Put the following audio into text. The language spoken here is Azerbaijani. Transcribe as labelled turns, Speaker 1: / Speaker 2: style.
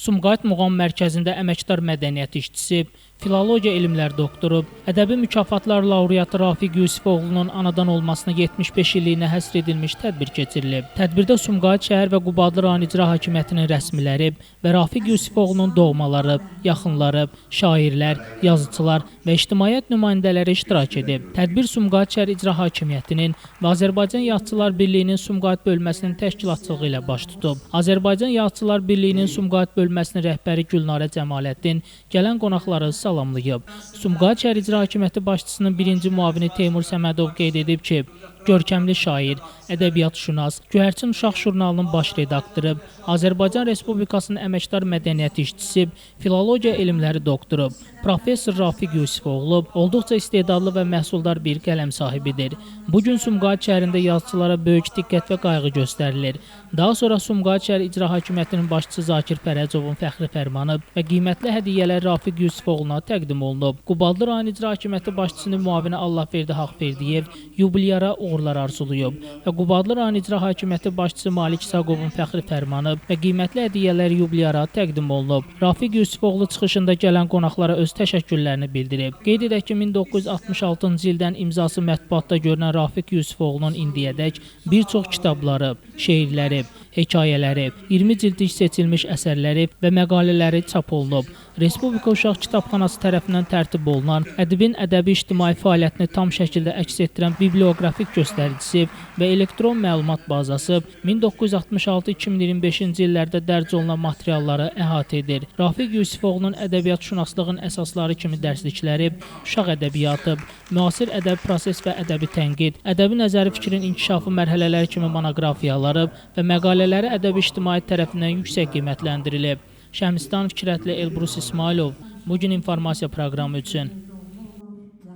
Speaker 1: Sumqayıt Muğam Mərkəzində əməkdar mədəniyyət işçisi, filologiya elmlər doktoru, ədəbi mükafatlar laureatı Rafiq Yusifoğlunun anadan olmasına 75 illiyinə həsr edilmiş tədbir keçirilib. Tədbirdə Sumqayıt şəhər və Qubadlı rayon icra hakimiyyətinin rəsmiləri və Rafiq Yusifoğlunun doğmaları, yaxınları, şairlər, yazıçılar və ictimaiyyət nümayəndələri iştirak edib. Tədbir Sumqayıt şəhər icra hakimiyyətinin və Azərbaycan Yazıçılar Birliyinin Sumqayıt bölməsinin təşkilatçılığı ilə baş tutub. Azərbaycan Yazıçılar Birliyinin Sumqayıt bölməsinin rəhbəri Gülnarə Cəmaləddin gələn qonaqları salamlayıb. Sumqayıt şəhər icra hakimiyyəti başçısının birinci müavini Teymur Səmədov qeyd edib ki, görkəmli şair, ədəbiyyatşünas, Göyərçin Uşaq jurnalının baş redaktoru, Azərbaycan Respublikasının əməkdar mədəniyyət işçisi, filologiya elmləri doktoru, professor Rafiq Yusifoğlu olduqca istedadlı və məhsuldar bir qələm sahibidir. Bugün Sumqayıt şəhərində yazıçılara böyük diqqət və qayğı göstərilir. Daha sonra Sumqayıt şəhər icra hakimiyyətinin başçısı Zakir Fərəcovun fəxri fərmanı və qiymətli hədiyyələr Rafiq Yusifoğluna təqdim olunub. Qubadlı rayon icra hakimiyyəti başçısının müavini Allahverdi Haqverdiyev yubilyara uğurlar arzulayıb və Qubadlı rayon icra hakimiyyəti başçısı Malik İsaqovun fəxri fərmanı və qiymətli hədiyyələr yubilyara təqdim olunub. Rafiq Yusifoğlu çıxışında gələn qonaqlara öz təşəkkürlərini bildirib. Qeyd edək ki, 1966-cı ildən imzası mətbuatda görünən Rafiq Yusifoğlunun indiyədək bir çox kitabları, şeirləri, hekayələri, 20 cildlik seçilmiş əsərləri və məqalələri çap olunub. Respublika Uşaq Kitabxanası tərəfindən tərtib olunan ədibin ədəbi-ictimai fəaliyyətini tam şəkildə əks etdirən bibliografik göstəricisi və elektron məlumat bazası 1966-2025-ci illərdə dərc olunan materialları əhatə edir. Rafiq Yusifoğlunun ədəbiyyatşünaslığın əsasları kimi dərslikləri, uşaq ədəbiyyatı, müasir ədəbi proses və ədəbi tənqid, ədəbi nəzəri fikrin inkişafı mərhələləri kimi monoqrafiyaları və məqalələri ədəbi-ictimai tərəfindən yüksək qiymətləndirilib. Şəmsdan Fikrətli Elbrus İsmailov, Bugün informasiya proqramı üçün.